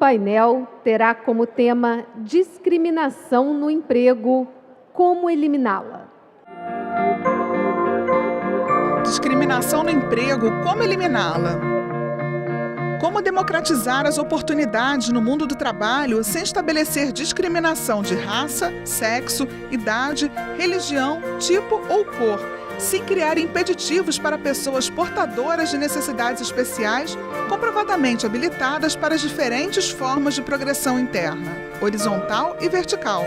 painel terá como tema discriminação no emprego, como eliminá-la. Discriminação no emprego, como eliminá-la? Como democratizar as oportunidades no mundo do trabalho sem estabelecer discriminação de raça, sexo, idade, religião, tipo ou cor, sem criar impeditivos para pessoas portadoras de necessidades especiais comprovadamente habilitadas para as diferentes formas de progressão interna, horizontal e vertical.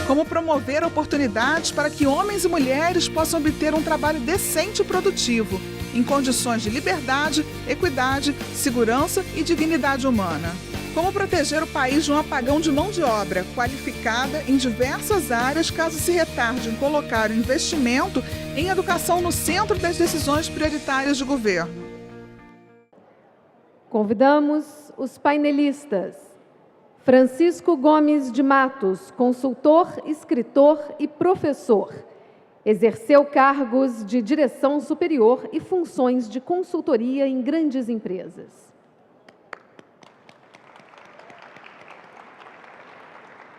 Como promover oportunidades para que homens e mulheres possam obter um trabalho decente e produtivo, em condições de liberdade, equidade, segurança e dignidade humana. Como proteger o país de um apagão de mão de obra qualificada em diversas áreas caso se retarde em colocar o investimento em educação no centro das decisões prioritárias de governo. Convidamos os painelistas. Francisco Gomes de Matos, consultor, escritor e professor. Exerceu cargos de direção superior e funções de consultoria em grandes empresas.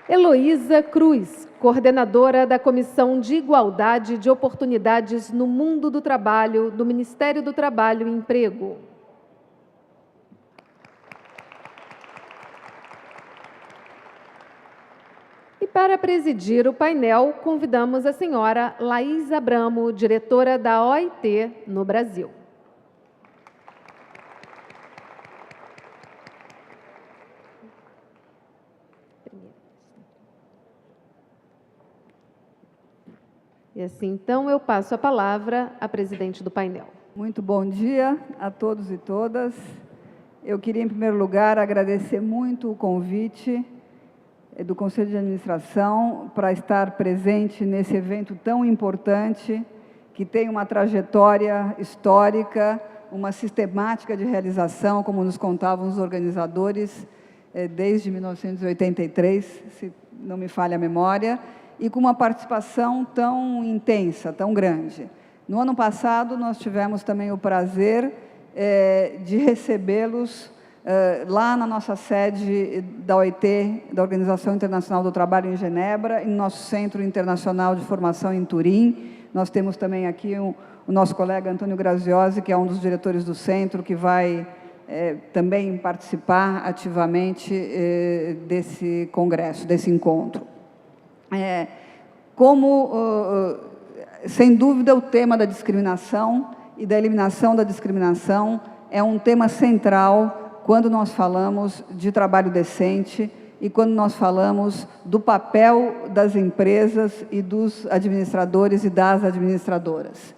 Heloísa Cruz, coordenadora da Comissão de Igualdade de Oportunidades no Mundo do Trabalho do Ministério do Trabalho e Emprego. E para presidir o painel, convidamos a senhora Laís Abramo, diretora da OIT no Brasil. E assim, então, eu passo a palavra à presidente do painel. Muito bom dia a todos e todas. Eu queria, em primeiro lugar, agradecer muito o convite do Conselho de Administração para estar presente nesse evento tão importante, que tem uma trajetória histórica, uma sistemática de realização, como nos contavam os organizadores, desde 1983, se não me falha a memória, e com uma participação tão intensa, tão grande. No ano passado, nós tivemos também o prazer de recebê-los lá na nossa sede da OIT, da Organização Internacional do Trabalho em Genebra, e no nosso Centro Internacional de Formação em Turim. Nós temos também aqui o nosso colega Antônio Graziosi, que é um dos diretores do centro, que vai também participar ativamente desse congresso, desse encontro. Sem dúvida, o tema da discriminação e da eliminação da discriminação é um tema central quando nós falamos de trabalho decente e quando nós falamos do papel das empresas e dos administradores e das administradoras.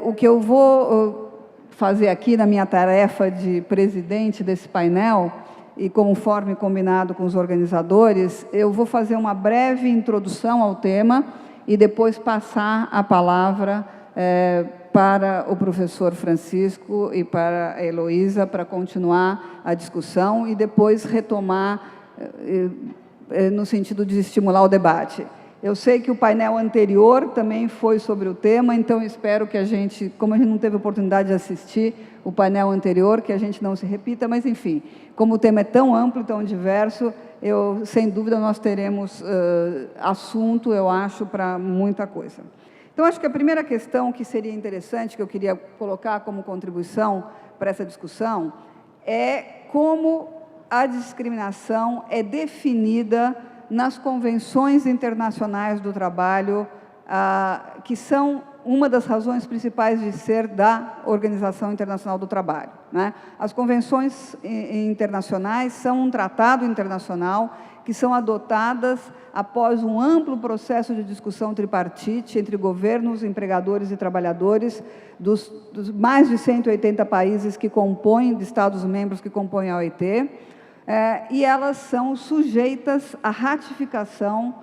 O que eu vou fazer aqui na minha tarefa de presidente desse painel, e conforme combinado com os organizadores, eu vou fazer uma breve introdução ao tema e depois passar a palavra para o professor Francisco e para a Heloísa para continuar a discussão e depois retomar no sentido de estimular o debate. Eu sei que o painel anterior também foi sobre o tema, então espero que a gente, como a gente não teve oportunidade de assistir o painel anterior, que a gente não se repita, mas enfim, como o tema é tão amplo, tão diverso, sem dúvida nós teremos assunto, eu acho, para muita coisa. Então, acho que a primeira questão que seria interessante, que eu queria colocar como contribuição para essa discussão, é como a discriminação é definida nas convenções internacionais do trabalho, que são uma das razões principais de ser da Organização Internacional do Trabalho, né? As convenções internacionais são um tratado internacional que são adotadas após um amplo processo de discussão tripartite entre governos, empregadores e trabalhadores dos mais de 180 países que compõem, de Estados-membros que compõem a OIT, e elas são sujeitas à ratificação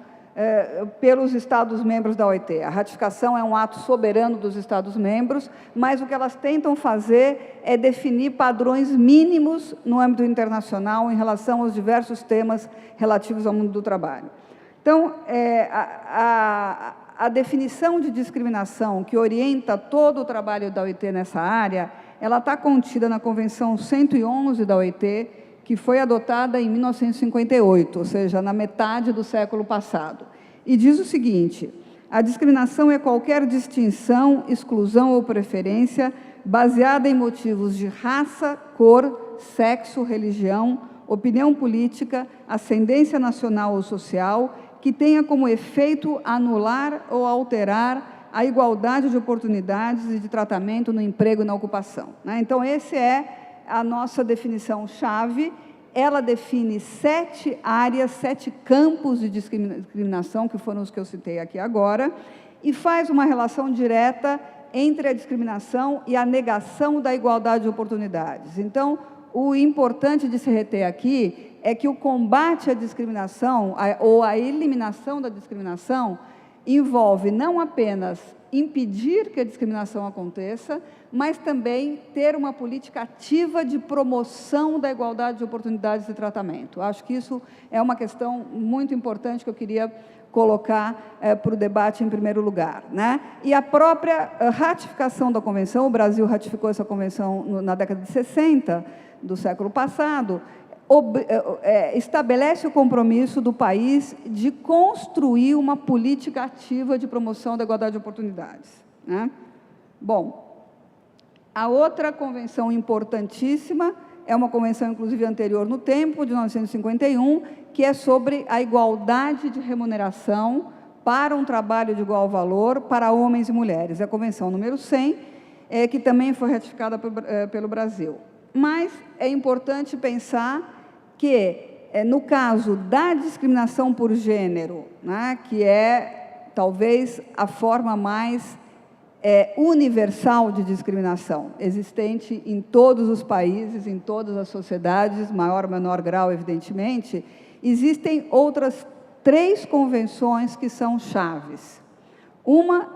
pelos Estados-membros da OIT. A ratificação é um ato soberano dos Estados-membros, mas o que elas tentam fazer é definir padrões mínimos no âmbito internacional em relação aos diversos temas relativos ao mundo do trabalho. Então, a definição de discriminação que orienta todo o trabalho da OIT nessa área, ela está contida na Convenção 111 da OIT, que foi adotada em 1958, ou seja, na metade do século passado. E diz o seguinte: a discriminação é qualquer distinção, exclusão ou preferência baseada em motivos de raça, cor, sexo, religião, opinião política, ascendência nacional ou social, que tenha como efeito anular ou alterar a igualdade de oportunidades e de tratamento no emprego e na ocupação. Então, essa é a nossa definição-chave. Ela define 7 áreas, 7 campos de discriminação, que foram os que eu citei aqui agora, e faz uma relação direta entre a discriminação e a negação da igualdade de oportunidades. Então, o importante de se reter aqui é que o combate à discriminação, ou a eliminação da discriminação, envolve não apenas impedir que a discriminação aconteça, mas também ter uma política ativa de promoção da igualdade de oportunidades de tratamento. Acho que isso é uma questão muito importante que eu queria colocar para o debate em primeiro lugar, né? E a própria ratificação da Convenção, o Brasil ratificou essa Convenção na década de 60 do século passado, estabelece o compromisso do país de construir uma política ativa de promoção da igualdade de oportunidades, né? Bom, a outra convenção importantíssima é uma convenção, inclusive, anterior no tempo, de 1951, que é sobre a igualdade de remuneração para um trabalho de igual valor para homens e mulheres. É a convenção número 100, que também foi ratificada pelo Brasil. Mas é importante pensar que, no caso da discriminação por gênero, né, que é talvez a forma mais universal de discriminação, existente em todos os países, em todas as sociedades, maior ou menor grau, evidentemente, existem outras 3 convenções que são chaves. Uma,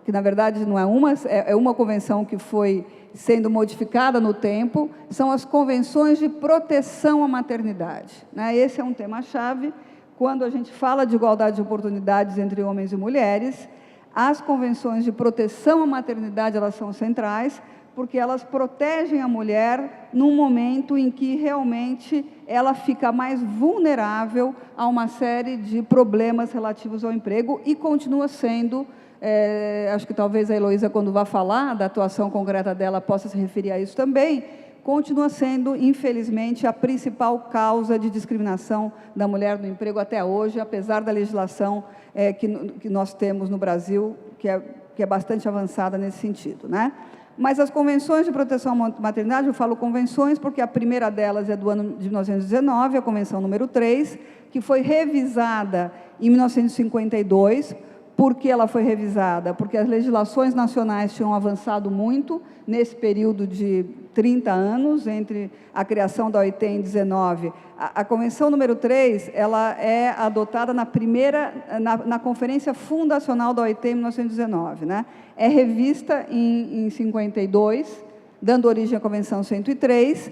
que na verdade não é uma, é uma convenção que foi sendo modificada no tempo, são as convenções de proteção à maternidade, né? Esse é um tema-chave. Quando a gente fala de igualdade de oportunidades entre homens e mulheres, as convenções de proteção à maternidade, elas são centrais, porque elas protegem a mulher num momento em que realmente ela fica mais vulnerável a uma série de problemas relativos ao emprego e continua sendo, acho que talvez a Heloísa, quando vá falar da atuação concreta dela, possa se referir a isso também, continua sendo, infelizmente, a principal causa de discriminação da mulher no emprego até hoje, apesar da legislação que nós temos no Brasil, que é bastante avançada nesse sentido, né? Mas as convenções de proteção à maternidade, eu falo convenções porque a primeira delas é do ano de 1919, a convenção número 3, que foi revisada em 1952. Por que ela foi revisada? Porque as legislações nacionais tinham avançado muito nesse período de 30 anos, entre a criação da OIT em 19. A Convenção número 3, ela é adotada na Conferência Fundacional da OIT em 1919, né? É revista em 52, dando origem à Convenção 103,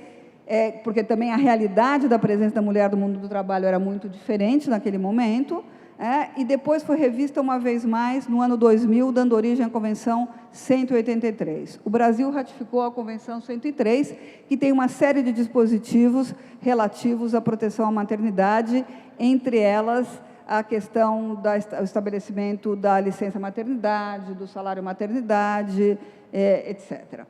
porque também a realidade da presença da mulher no mundo do trabalho era muito diferente naquele momento, e depois foi revista uma vez mais no ano 2000, dando origem à Convenção 183. O Brasil ratificou a Convenção 103, que tem uma série de dispositivos relativos à proteção à maternidade, entre elas a questão do estabelecimento da licença maternidade, do salário maternidade, etc.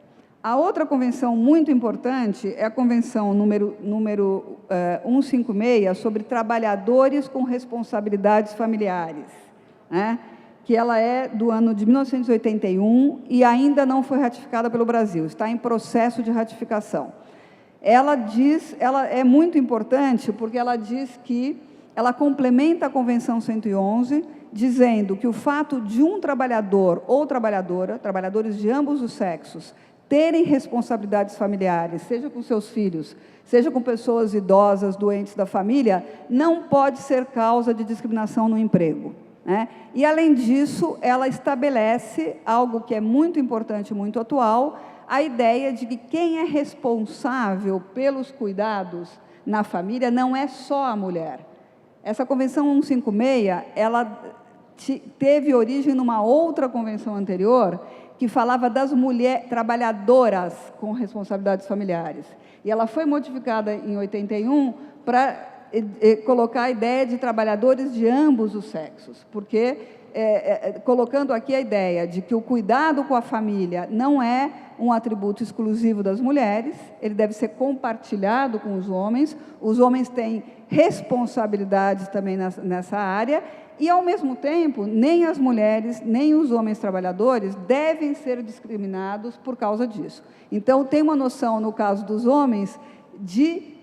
A outra convenção muito importante é a Convenção número 156, sobre trabalhadores com responsabilidades familiares, né? Que ela é do ano de 1981 e ainda não foi ratificada pelo Brasil, está em processo de ratificação. Ela é muito importante porque ela diz que ela complementa a Convenção 111, dizendo que o fato de um trabalhador ou trabalhadora, trabalhadores de ambos os sexos, terem responsabilidades familiares, seja com seus filhos, seja com pessoas idosas, doentes da família, não pode ser causa de discriminação no emprego, né? E, além disso, ela estabelece algo que é muito importante, muito atual, a ideia de que quem é responsável pelos cuidados na família não é só a mulher. Essa Convenção 156, ela teve origem numa outra convenção anterior, que falava das mulheres trabalhadoras com responsabilidades familiares. E ela foi modificada em 81 para colocar a ideia de trabalhadores de ambos os sexos, porque colocando aqui a ideia de que o cuidado com a família não é um atributo exclusivo das mulheres, ele deve ser compartilhado com os homens têm responsabilidades também nessa área, e, ao mesmo tempo, nem as mulheres, nem os homens trabalhadores devem ser discriminados por causa disso. Então, tem uma noção, no caso dos homens, de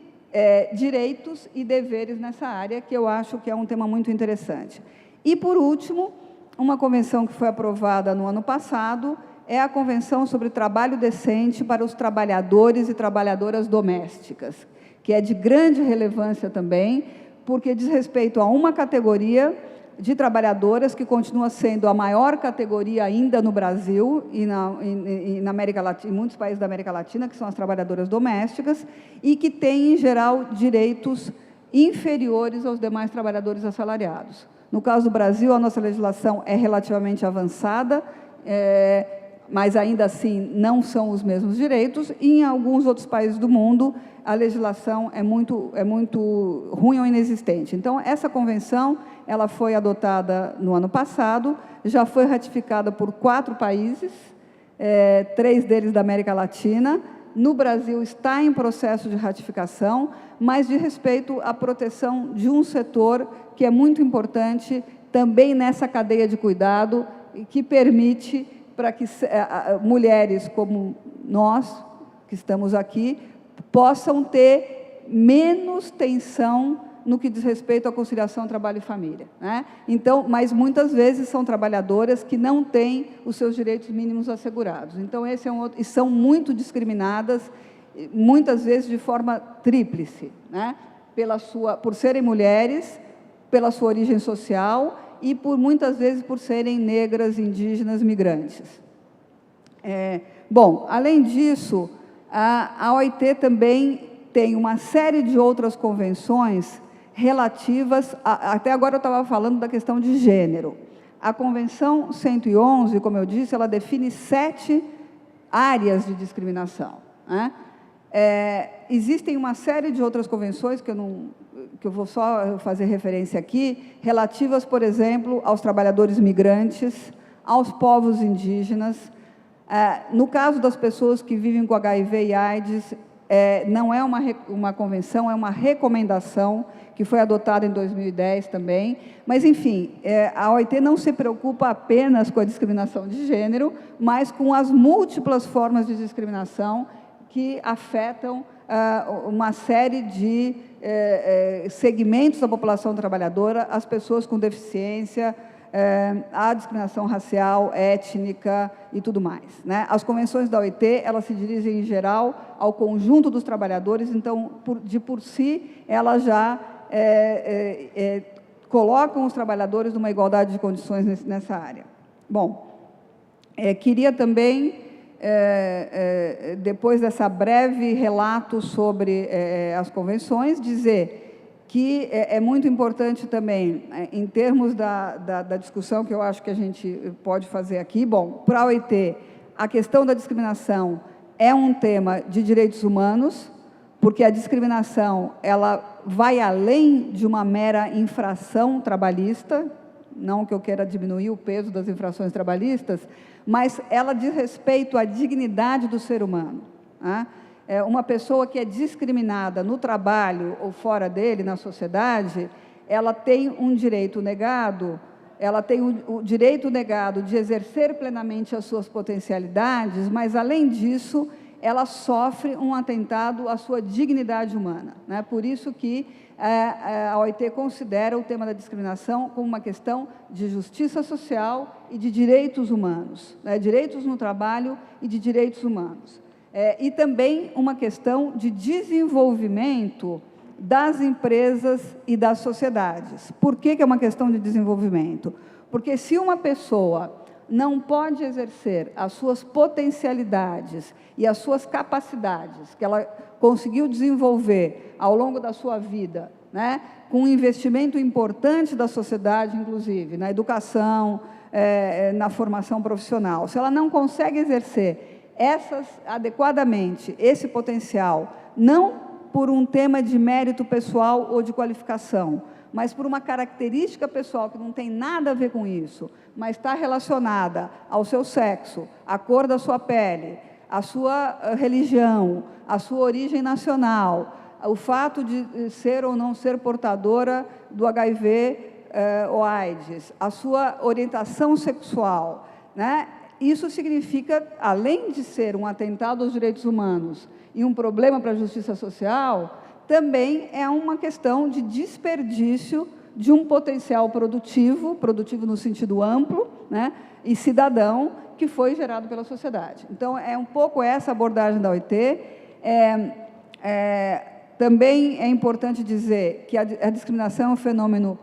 direitos e deveres nessa área, que eu acho que é um tema muito interessante. E, por último, uma convenção que foi aprovada no ano passado é a Convenção sobre Trabalho Decente para os Trabalhadores e Trabalhadoras Domésticas, que é de grande relevância também, porque diz respeito a uma categoria de trabalhadoras que continua sendo a maior categoria ainda no Brasil e na América Latina, em muitos países da América Latina, que são as trabalhadoras domésticas, e que têm, em geral, direitos inferiores aos demais trabalhadores assalariados. No caso do Brasil, a nossa legislação é relativamente avançada, mas ainda assim não são os mesmos direitos, e em alguns outros países do mundo a legislação é muito ruim ou inexistente. Então, essa convenção ela foi adotada no ano passado, já foi ratificada por 4 países, 3 deles da América Latina. No Brasil está em processo de ratificação, mas de respeito à proteção de um setor que é muito importante também nessa cadeia de cuidado, que permite para que mulheres como nós, que estamos aqui, possam ter menos tensão no que diz respeito à conciliação trabalho e família, né? Então, mas muitas vezes são trabalhadoras que não têm os seus direitos mínimos assegurados. Então, esse é um outro, e são muito discriminadas, muitas vezes de forma tríplice, né? Por serem mulheres, pela sua origem social e muitas vezes por serem negras, indígenas, migrantes. Bom, além disso, a OIT também tem uma série de outras convenções relativas, até agora eu estava falando da questão de gênero. A Convenção 111, como eu disse, ela define 7 áreas de discriminação, né? Existem uma série de outras convenções, que eu vou só fazer referência aqui, relativas, por exemplo, aos trabalhadores migrantes, aos povos indígenas. No caso das pessoas que vivem com HIV e AIDS, não é uma convenção, é uma recomendação que foi adotada em 2010 também, mas, enfim, a OIT não se preocupa apenas com a discriminação de gênero, mas com as múltiplas formas de discriminação que afetam uma série de segmentos da população trabalhadora, as pessoas com deficiência, a discriminação racial, étnica e tudo mais, né? As convenções da OIT, elas se dirigem, em geral, ao conjunto dos trabalhadores, então, por si, elas já colocam os trabalhadores numa igualdade de condições nessa área. Bom, queria também, depois dessa breve relato sobre as convenções, dizer que é muito importante também, em termos da discussão que eu acho que a gente pode fazer aqui. Bom, para a OIT, a questão da discriminação é um tema de direitos humanos, porque a discriminação ela vai além de uma mera infração trabalhista, não que eu queira diminuir o peso das infrações trabalhistas, mas ela diz respeito à dignidade do ser humano, né? Uma pessoa que é discriminada no trabalho ou fora dele, na sociedade, ela tem um direito negado, ela tem o direito negado de exercer plenamente as suas potencialidades, mas, além disso, ela sofre um atentado à sua dignidade humana, né? Por isso que a OIT considera o tema da discriminação como uma questão de justiça social e de direitos humanos, né? Direitos no trabalho e de direitos humanos. E também uma questão de desenvolvimento das empresas e das sociedades. Por que é uma questão de desenvolvimento? Porque se uma pessoa não pode exercer as suas potencialidades e as suas capacidades que ela conseguiu desenvolver ao longo da sua vida, né, com um investimento importante da sociedade, inclusive, na educação, na formação profissional, se ela não consegue exercer adequadamente esse potencial, não por um tema de mérito pessoal ou de qualificação, mas por uma característica pessoal que não tem nada a ver com isso, mas está relacionada ao seu sexo, à cor da sua pele, à sua religião, à sua origem nacional, o fato de ser ou não ser portadora do HIV ou AIDS, a sua orientação sexual, né? Isso significa, além de ser um atentado aos direitos humanos e um problema para a justiça social, também é uma questão de desperdício de um potencial produtivo no sentido amplo, né, e cidadão, que foi gerado pela sociedade. Então, é um pouco essa abordagem da OIT. Também é importante dizer que a discriminação é um fenômeno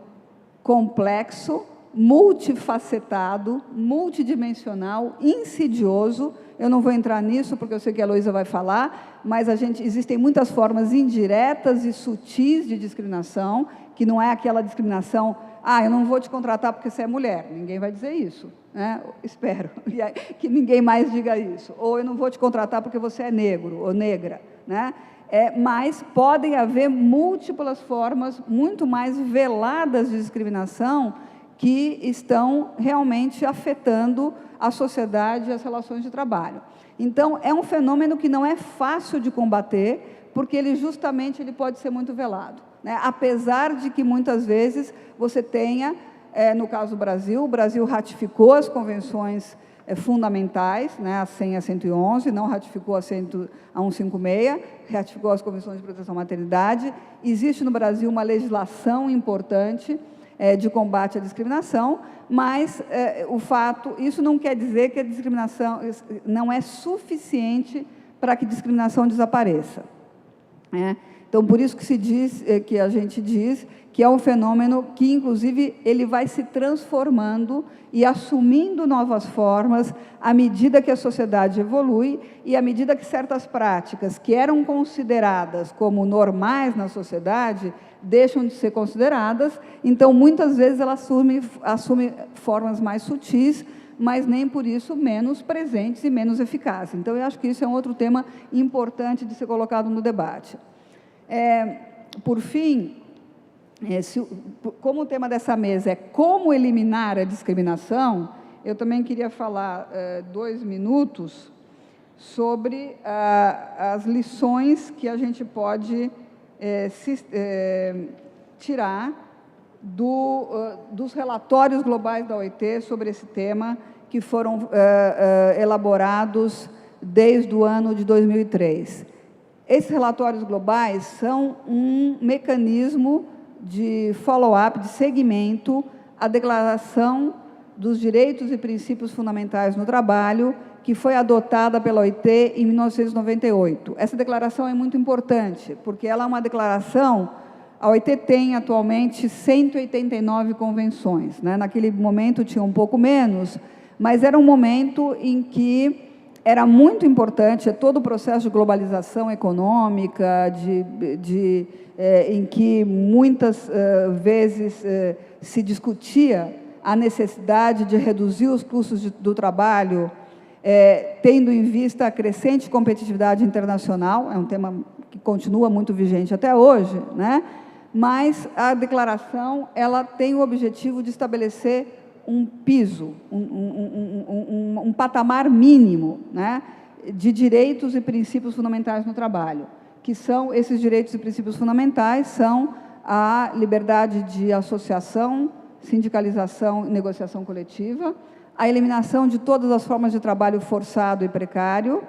complexo, multifacetado, multidimensional, insidioso. Eu não vou entrar nisso, porque eu sei que a Heloísa vai falar, mas existem muitas formas indiretas e sutis de discriminação, que não é aquela discriminação, eu não vou te contratar porque você é mulher. Ninguém vai dizer isso, né? Espero que ninguém mais diga isso. Ou eu não vou te contratar porque você é negro ou negra, né? Mas podem haver múltiplas formas muito mais veladas de discriminação que estão realmente afetando a sociedade e as relações de trabalho. Então, é um fenômeno que não é fácil de combater, porque ele pode ser muito velado, né? Apesar de que, muitas vezes, você tenha, no caso do Brasil, o Brasil ratificou as convenções fundamentais, né, a 100 e a 111, não ratificou a 156, ratificou as convenções de proteção à maternidade. Existe no Brasil uma legislação importante de combate à discriminação, mas isso não quer dizer que a discriminação não é suficiente para que a discriminação desapareça, né? Então, por isso que a gente diz que é um fenômeno que, inclusive, ele vai se transformando e assumindo novas formas à medida que a sociedade evolui e à medida que certas práticas que eram consideradas como normais na sociedade deixam de ser consideradas. Então, muitas vezes, ela assume formas mais sutis, mas nem por isso menos presentes e menos eficazes. Então, eu acho que isso é um outro tema importante de ser colocado no debate. Por fim, como o tema dessa mesa é como eliminar a discriminação, eu também queria falar 2 minutos sobre as lições que a gente pode tirar dos relatórios globais da OIT sobre esse tema, que foram elaborados desde o ano de 2003. Esses relatórios globais são um mecanismo de follow-up, de seguimento à Declaração dos Direitos e Princípios Fundamentais no Trabalho, que foi adotada pela OIT em 1998. Essa declaração é muito importante, porque ela é uma declaração. A OIT tem atualmente 189 convenções, né? Naquele momento tinha um pouco menos, mas era um momento em que era muito importante todo o processo de globalização econômica, em que muitas vezes se discutia a necessidade de reduzir os custos do trabalho, tendo em vista a crescente competitividade internacional. É um tema que continua muito vigente até hoje, né? Mas a declaração ela tem o objetivo de estabelecer um piso, um patamar mínimo, né, de direitos e princípios fundamentais no trabalho, que são esses direitos e princípios fundamentais, são a liberdade de associação, sindicalização e negociação coletiva, a eliminação de todas as formas de trabalho forçado e precário,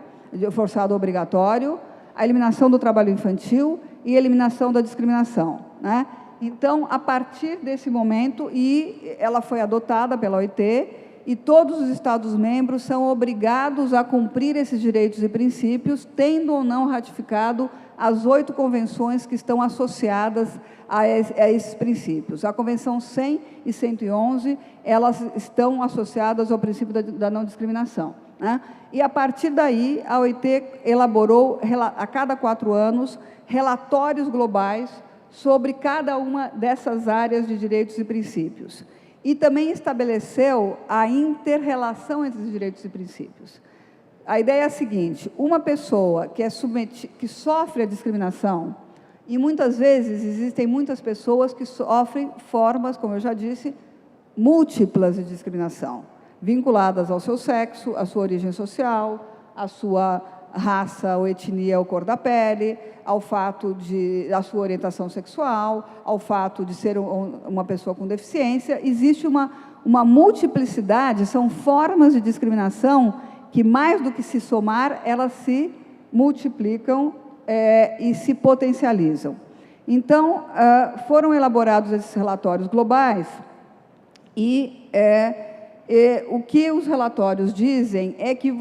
forçado obrigatório, a eliminação do trabalho infantil e a eliminação da discriminação, né? Então, a partir desse momento, e ela foi adotada pela OIT, e todos os Estados-membros são obrigados a cumprir esses direitos e princípios, tendo ou não ratificado as 8 convenções que estão associadas a esses princípios. A Convenção 100 e 111, elas estão associadas ao princípio da não discriminação, né? E, a partir daí, a OIT elaborou, a cada 4 anos, relatórios globais sobre cada uma dessas áreas de direitos e princípios. e também estabeleceu a inter-relação entre os direitos e princípios. A ideia é a seguinte: uma pessoa que sofre a discriminação, e muitas vezes existem muitas pessoas que sofrem formas, como eu já disse, múltiplas de discriminação, vinculadas ao seu sexo, à sua origem social, à sua raça ou etnia ou cor da pele, ao fato da sua orientação sexual, ao fato de ser uma pessoa com deficiência. Existe uma multiplicidade, são formas de discriminação que, mais do que se somar, elas se multiplicam e se potencializam. Então, foram elaborados esses relatórios globais e o que os relatórios dizem é que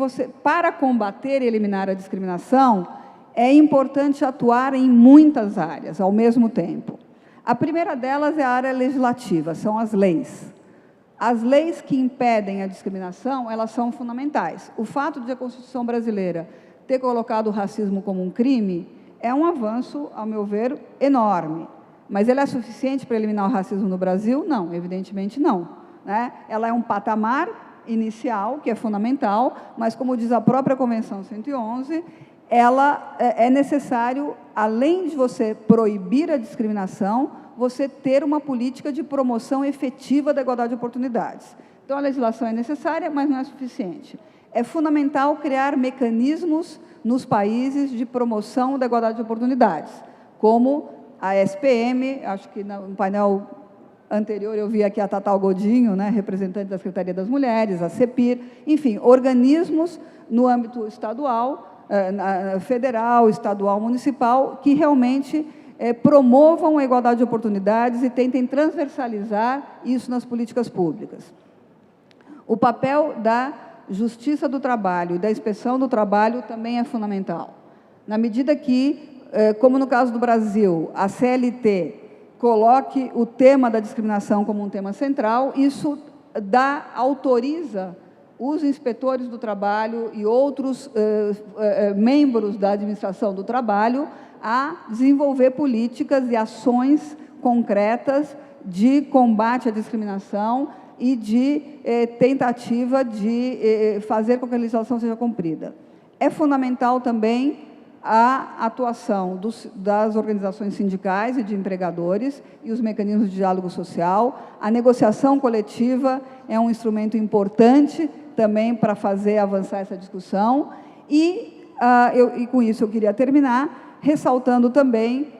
para combater e eliminar a discriminação, é importante atuar em muitas áreas ao mesmo tempo. A primeira delas é a área legislativa, são as leis. As leis que impedem a discriminação, elas são fundamentais. O fato de a Constituição brasileira ter colocado o racismo como um crime é um avanço, ao meu ver, enorme. Mas ele é suficiente para eliminar o racismo no Brasil? Não, evidentemente não. Ela é um patamar inicial, que é fundamental, mas, como diz a própria Convenção 111, ela é necessário, além de você proibir a discriminação, você ter uma política de promoção efetiva da igualdade de oportunidades. Então, a legislação é necessária, mas não é suficiente. É fundamental criar mecanismos nos países de promoção da igualdade de oportunidades, como a SPM, acho que no painel anterior eu vi aqui a Tatal Godinho, representante da Secretaria das Mulheres, a CEPIR, enfim, organismos no âmbito estadual, federal, estadual, municipal, que realmente promovam a igualdade de oportunidades e tentem transversalizar isso nas políticas públicas. O papel da Justiça do Trabalho e da Inspeção do Trabalho também é fundamental. Na medida que, como no caso do Brasil, a CLT coloque o tema da discriminação como um tema central, isso autoriza os inspetores do trabalho e outros membros da administração do trabalho a desenvolver políticas e ações concretas de combate à discriminação e de tentativa de fazer com que a legislação seja cumprida. É fundamental também a atuação das organizações sindicais e de empregadores e os mecanismos de diálogo social. A negociação coletiva é um instrumento importante também para fazer avançar essa discussão. E com isso eu queria terminar, ressaltando também,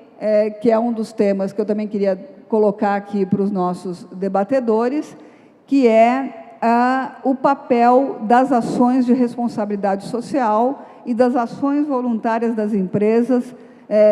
que é um dos temas que eu também queria colocar aqui para os nossos debatedores, que é o papel das ações de responsabilidade social e das ações voluntárias das empresas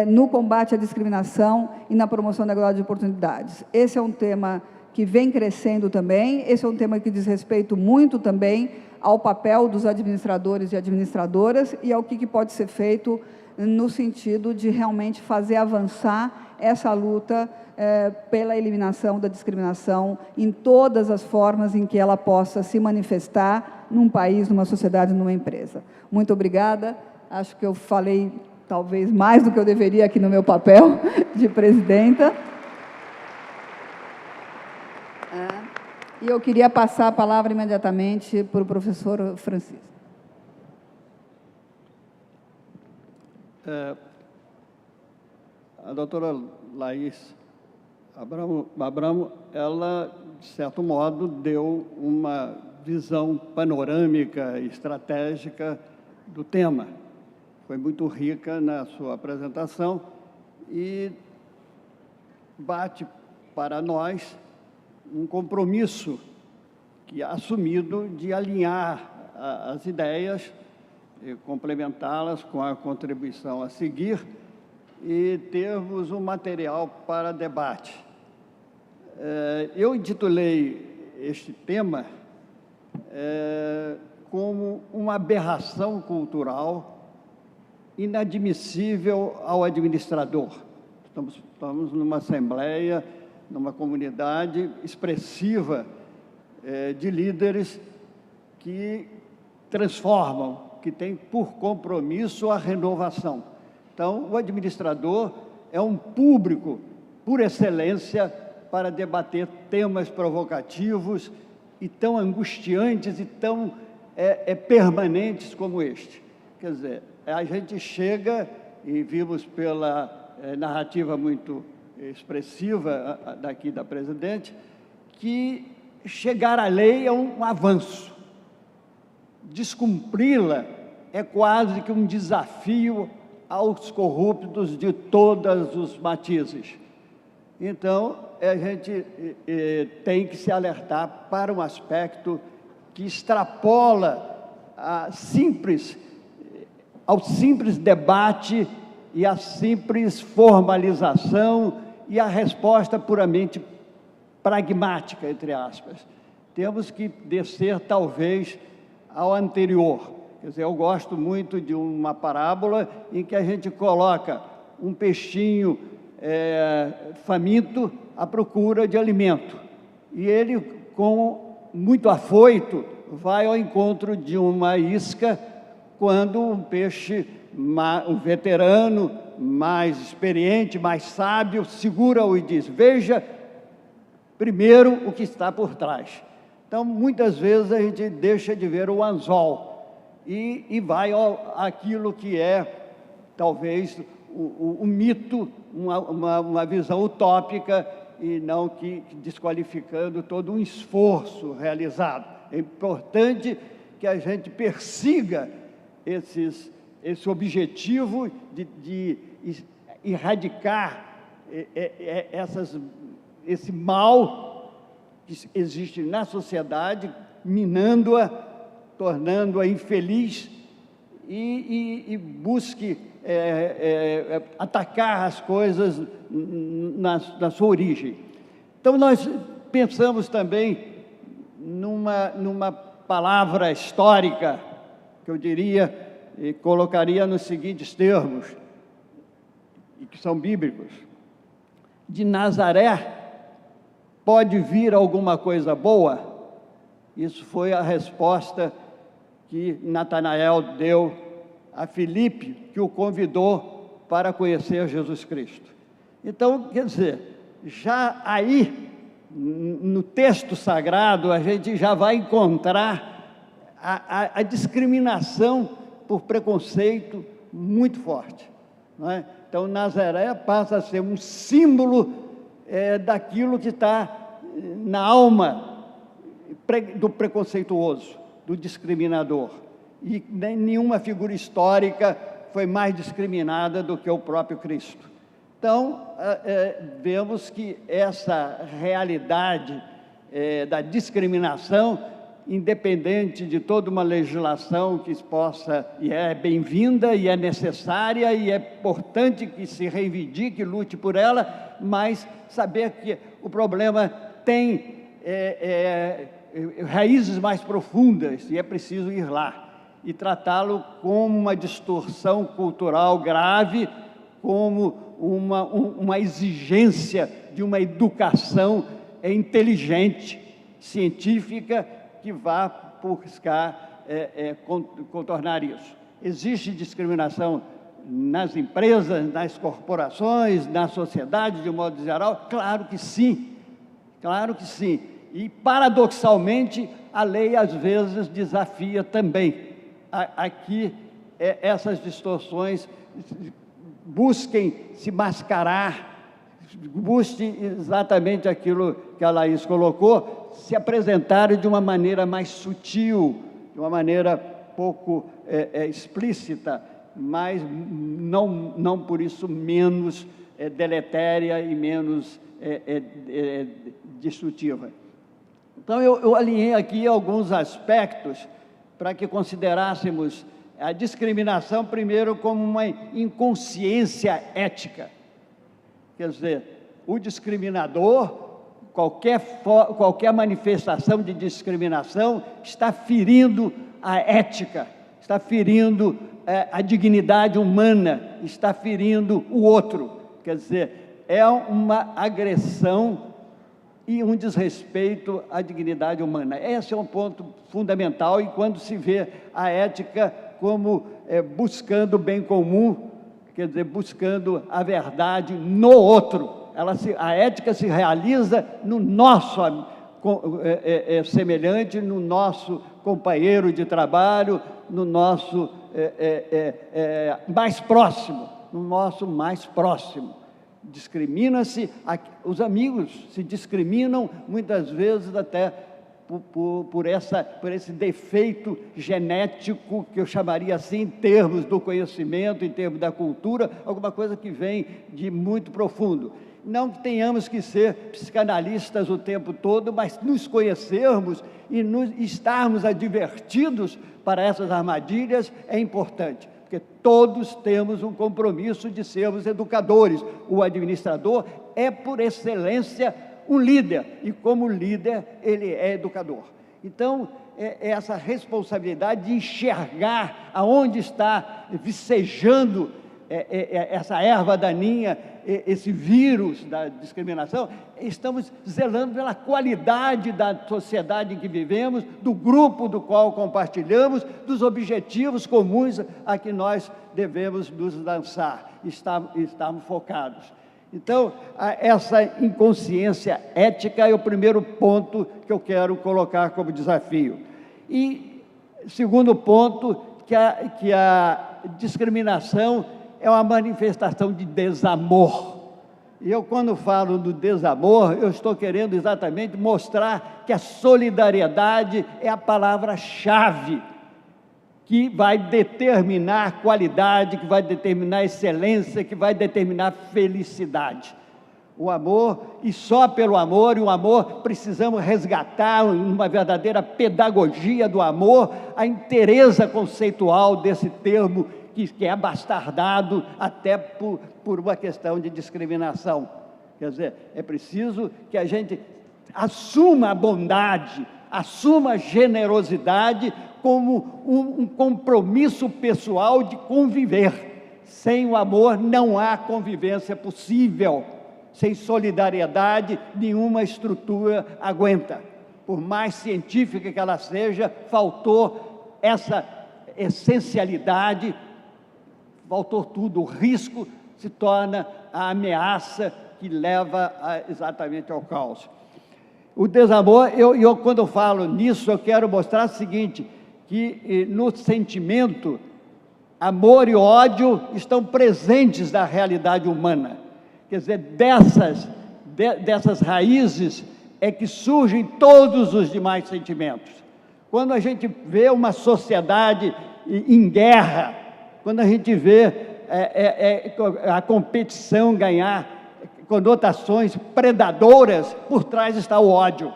no combate à discriminação e na promoção da igualdade de oportunidades. Esse é um tema que vem crescendo também, esse é um tema que diz respeito muito também ao papel dos administradores e administradoras e ao que pode ser feito no sentido de realmente fazer avançar essa luta pela eliminação da discriminação em todas as formas em que ela possa se manifestar num país, numa sociedade, numa empresa. Muito obrigada. Acho que eu falei talvez mais do que eu deveria aqui no meu papel de presidenta. E eu queria passar a palavra imediatamente para o professor Francisco. A doutora Laís Abramo, ela, de certo modo, deu uma visão panorâmica, estratégica do tema. Foi muito rica na sua apresentação e bate para nós um compromisso que é assumido de alinhar as ideias, complementá-las com a contribuição a seguir e termos um material para debate. Eu intitulei este tema como uma aberração cultural inadmissível ao administrador. Estamos numa assembleia, numa comunidade expressiva de líderes que transformam, que têm por compromisso a renovação. Então, o administrador é um público, por excelência, para debater temas provocativos e tão angustiantes e tão permanentes como este. Quer dizer, a gente chega, e vimos pela narrativa muito expressiva daqui da presidente, que chegar à lei é um avanço. Descumpri-la é quase que um desafio aos corruptos de todos os matizes. Então, a gente tem que se alertar para um aspecto que extrapola ao simples debate e à simples formalização e a resposta puramente pragmática, entre aspas. Temos que descer, talvez, ao anterior. Quer dizer, eu gosto muito de uma parábola em que a gente coloca um peixinho faminto à procura de alimento. E ele, com muito afoito, vai ao encontro de uma isca, quando um peixe, um veterano, mais experiente, mais sábio, segura-o e diz: veja primeiro o que está por trás. Então, muitas vezes a gente deixa de ver o anzol e vai àquilo que é, talvez, o mito, uma visão utópica, e não que desqualificando todo um esforço realizado. É importante que a gente persiga esse objetivo de erradicar esse mal que existe na sociedade, minando-a, tornando-a infeliz, e busque atacar as coisas na sua origem. Então, nós pensamos também numa palavra histórica, que eu diria e colocaria nos seguintes termos, e que são bíblicos: de Nazaré pode vir alguma coisa boa? Isso foi a resposta que Natanael deu a Filipe, que o convidou para conhecer Jesus Cristo. Então, quer dizer, já aí, no texto sagrado, a gente já vai encontrar a discriminação por preconceito muito forte, não é? Então, Nazaré passa a ser um símbolo daquilo que está na alma do preconceituoso, do discriminador. E nenhuma figura histórica foi mais discriminada do que o próprio Cristo. Então, vemos que essa realidade da discriminação, independente de toda uma legislação que possa, e é bem-vinda, e é necessária, e é importante que se reivindique, lute por ela, mas saber que o problema tem raízes mais profundas, e é preciso ir lá e tratá-lo como uma distorção cultural grave, como uma exigência de uma educação inteligente, científica, que vá buscar contornar isso. Existe discriminação nas empresas, nas corporações, na sociedade, de um modo geral? Claro que sim, claro que sim. E, paradoxalmente, a lei, às vezes, desafia também. Aqui, essas distorções busquem se mascarar, busquem exatamente aquilo que a Laís colocou, se apresentarem de uma maneira mais sutil, de uma maneira pouco explícita, mas não por isso menos deletéria e menos destrutiva. Então, eu alinhei aqui alguns aspectos para que considerássemos a discriminação, primeiro, como uma inconsciência ética. Quer dizer, o discriminador, qualquer manifestação de discriminação, está ferindo a ética, está ferindo a dignidade humana, está ferindo o outro. Quer dizer, é uma agressão e um desrespeito à dignidade humana. Esse é um ponto fundamental, e quando se vê a ética como buscando o bem comum, quer dizer, buscando a verdade no outro, a ética se realiza no nosso semelhante, no nosso companheiro de trabalho, no nosso mais próximo, no nosso mais próximo. Discrimina-se, os amigos se discriminam muitas vezes até por esse defeito genético, que eu chamaria assim, em termos do conhecimento, em termos da cultura, alguma coisa que vem de muito profundo. Não que tenhamos que ser psicanalistas o tempo todo, mas nos conhecermos e estarmos advertidos para essas armadilhas é importante, porque todos temos um compromisso de sermos educadores. O administrador é, por excelência, um líder, e como líder, ele é educador. Então, essa responsabilidade de enxergar aonde está vicejando essa erva daninha, esse vírus da discriminação, estamos zelando pela qualidade da sociedade em que vivemos, do grupo do qual compartilhamos, dos objetivos comuns a que nós devemos nos lançar, estarmos focados. Então, essa inconsciência ética é o primeiro ponto que eu quero colocar como desafio. E, segundo ponto, que a discriminação é uma manifestação de desamor. E eu, quando falo do desamor, eu estou querendo exatamente mostrar que a solidariedade é a palavra-chave que vai determinar qualidade, que vai determinar excelência, que vai determinar felicidade. O amor, e só pelo amor, e o amor precisamos resgatar uma verdadeira pedagogia do amor, a inteireza conceitual desse termo que é abastardado até por uma questão de discriminação. Quer dizer, é preciso que a gente assuma a bondade, assuma a generosidade como um compromisso pessoal de conviver. Sem o amor não há convivência possível. Sem solidariedade, nenhuma estrutura aguenta. Por mais científica que ela seja, faltou essa essencialidade, faltou tudo. O risco se torna a ameaça que leva exatamente ao caos. O desamor, quando eu falo nisso, eu quero mostrar o seguinte, que no sentimento, amor e ódio estão presentes na realidade humana. Quer dizer, dessas raízes é que surgem todos os demais sentimentos. Quando a gente vê uma sociedade em guerra, quando a gente vê a competição ganhar conotações predadoras, por trás está o ódio.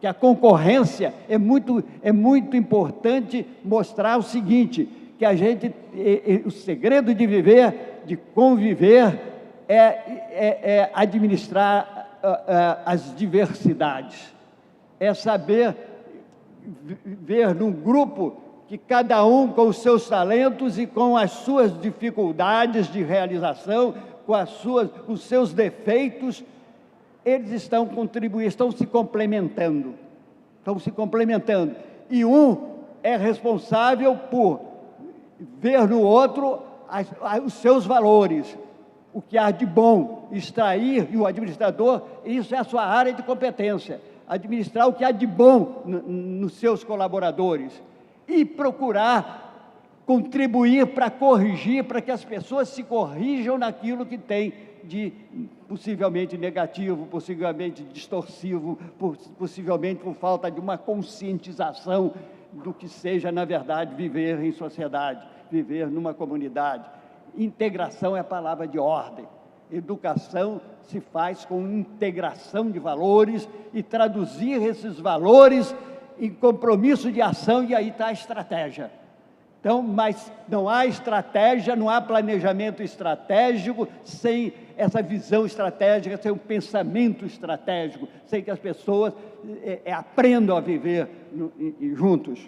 Que a concorrência é muito importante mostrar o seguinte, que a gente, o segredo de viver, de conviver, é administrar as diversidades, é saber ver num grupo que cada um com os seus talentos e com as suas dificuldades de realização, com os seus defeitos, eles estão contribuindo, estão se complementando, e um é responsável por ver no outro os seus valores, o que há de bom, extrair, e o administrador, isso é a sua área de competência, administrar o que há de bom nos seus colaboradores, e procurar contribuir para corrigir, para que as pessoas se corrijam naquilo que tem de possivelmente negativo, possivelmente distorsivo, possivelmente por falta de uma conscientização do que seja, na verdade, viver em sociedade, viver numa comunidade. Integração é a palavra de ordem. Educação se faz com integração de valores e traduzir esses valores em compromisso de ação, e aí está a estratégia. Então, mas não há estratégia, não há planejamento estratégico sem essa visão estratégica, sem um pensamento estratégico, sem que as pessoas aprendam a viver juntos.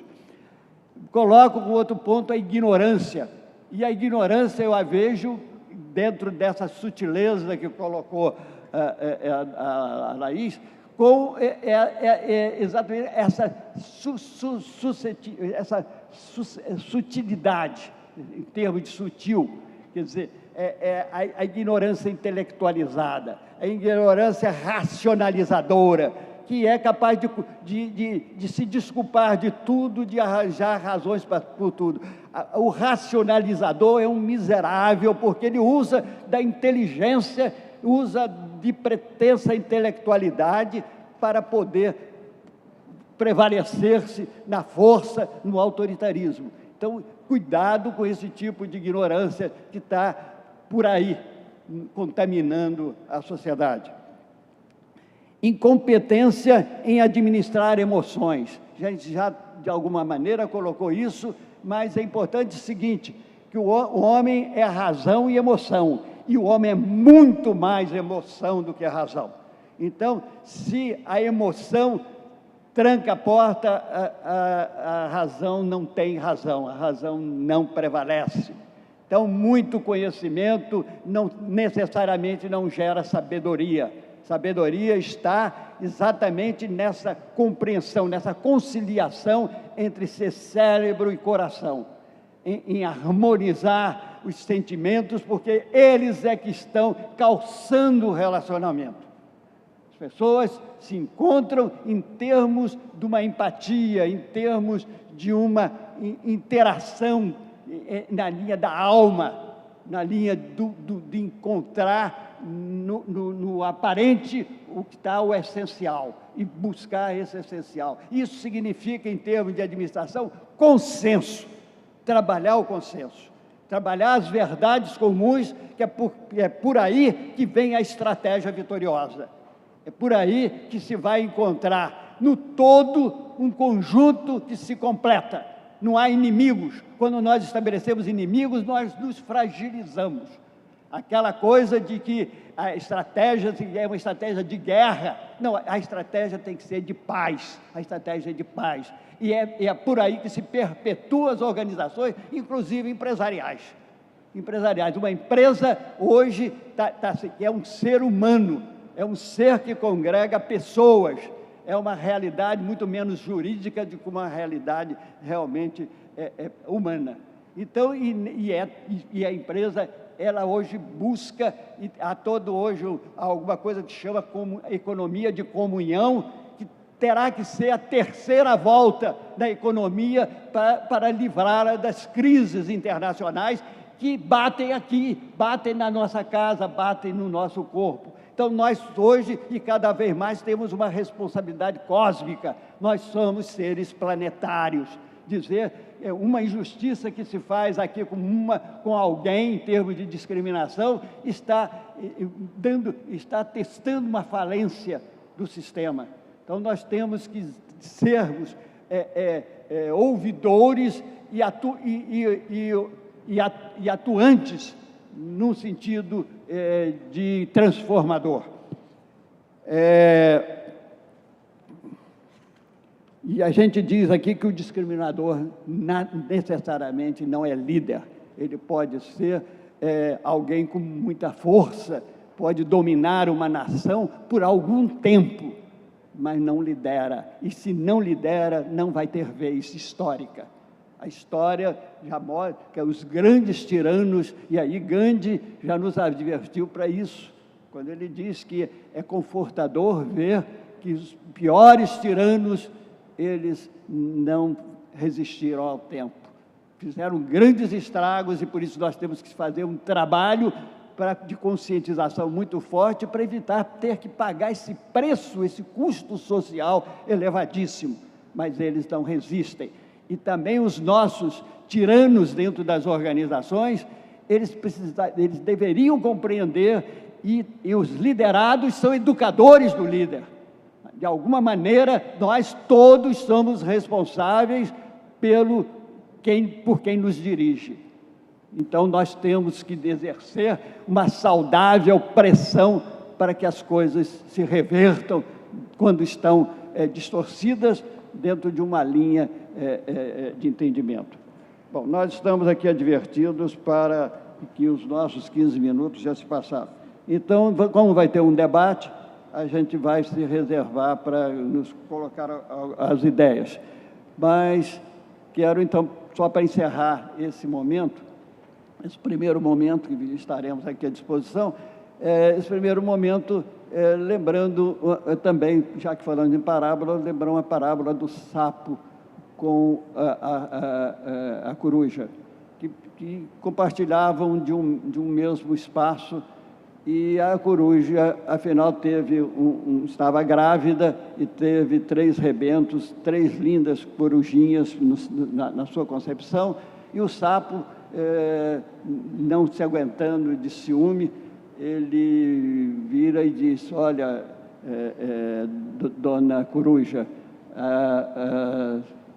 Coloco com outro ponto a ignorância. E a ignorância eu a vejo dentro dessa sutileza que colocou a Laís, com exatamente essa sutilidade, em termos de sutil, quer dizer, a ignorância intelectualizada, a ignorância racionalizadora, que é capaz de se desculpar de tudo, de arranjar razões por tudo. O racionalizador é um miserável, porque ele usa da inteligência, usa de pretensa intelectualidade para poder prevalecer-se na força, no autoritarismo. Então, cuidado com esse tipo de ignorância que está por aí, contaminando a sociedade. Incompetência em administrar emoções. A gente já, de alguma maneira, colocou isso, mas é importante o seguinte, que o homem é razão e emoção, e o homem é muito mais emoção do que a razão. Então, se a emoção tranca a porta, a razão não tem razão, a razão não prevalece. Então, muito conhecimento não necessariamente não gera sabedoria. Sabedoria está exatamente nessa compreensão, nessa conciliação entre ser cérebro e coração, em harmonizar os sentimentos, porque eles é que estão calçando o relacionamento. As pessoas se encontram em termos de uma empatia, em termos de uma interação na linha da alma, na linha de encontrar no aparente o que está o essencial e buscar esse essencial. Isso significa, em termos de administração, consenso, trabalhar o consenso, trabalhar as verdades comuns, que é por aí que vem a estratégia vitoriosa. É por aí que se vai encontrar, no todo, um conjunto que se completa. Não há inimigos. Quando nós estabelecemos inimigos, nós nos fragilizamos. Aquela coisa de que a estratégia é uma estratégia de guerra. Não, a estratégia tem que ser de paz. A estratégia é de paz. E é por aí que se perpetuam as organizações, inclusive empresariais. Uma empresa, hoje, é um ser humano. É um ser que congrega pessoas, é uma realidade muito menos jurídica do que uma realidade realmente humana. Então, e a empresa, ela hoje busca, há todo hoje alguma coisa que chama como economia de comunhão, que terá que ser a terceira volta da economia para livrá-la das crises internacionais que batem aqui, batem na nossa casa, batem no nosso corpo. Então, nós hoje, e cada vez mais, temos uma responsabilidade cósmica. Nós somos seres planetários. Dizer uma injustiça que se faz aqui com alguém, em termos de discriminação, está testando uma falência do sistema. Então, nós temos que sermos ouvidores e atuantes num sentido de transformador. E a gente diz aqui que o discriminador necessariamente não é líder. Ele pode ser alguém com muita força, pode dominar uma nação por algum tempo, mas não lidera. E se não lidera, não vai ter vez histórica. A história já mostra que os grandes tiranos, e aí Gandhi já nos advertiu para isso, quando ele diz que é confortador ver que os piores tiranos, eles não resistiram ao tempo. Fizeram grandes estragos e por isso nós temos que fazer um trabalho de conscientização muito forte para evitar ter que pagar esse preço, esse custo social elevadíssimo, mas eles não resistem. E também os nossos tiranos dentro das organizações, eles deveriam compreender, e os liderados são educadores do líder. De alguma maneira, nós todos somos responsáveis por quem nos dirige. Então, nós temos que exercer uma saudável pressão para que as coisas se revertam quando estão distorcidas dentro de uma linha de entendimento. Bom, nós estamos aqui advertidos para que os nossos 15 minutos já se passaram. Então, como vai ter um debate, a gente vai se reservar para nos colocar as ideias. Mas quero, então, só para encerrar esse momento, esse primeiro momento, que estaremos aqui à disposição, esse primeiro momento, lembrando também, já que falando em parábola, lembrar uma parábola do sapo com a coruja, que compartilhavam de um mesmo espaço, e a coruja, afinal, estava grávida e teve 3 rebentos, 3 lindas corujinhas na sua concepção, e o sapo, não se aguentando de ciúme, ele vira e diz: olha, dona coruja,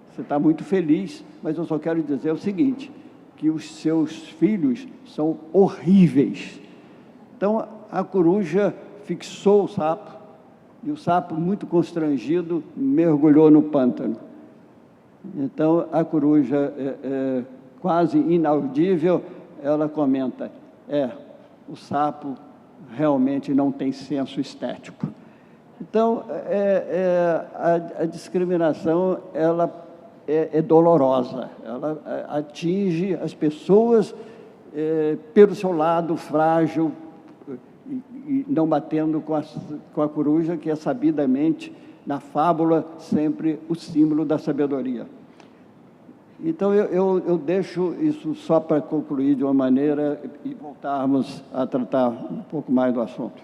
você está muito feliz, mas eu só quero dizer o seguinte, que os seus filhos são horríveis. Então, a coruja fixou o sapo, e o sapo, muito constrangido, mergulhou no pântano. Então, a coruja, quase inaudível, ela comenta: o sapo realmente não tem senso estético. Então, a discriminação, ela é dolorosa, ela atinge as pessoas pelo seu lado frágil, e não batendo com a coruja, que é sabidamente, na fábula, sempre o símbolo da sabedoria. Então, eu deixo isso só para concluir de uma maneira e voltarmos a tratar um pouco mais do assunto.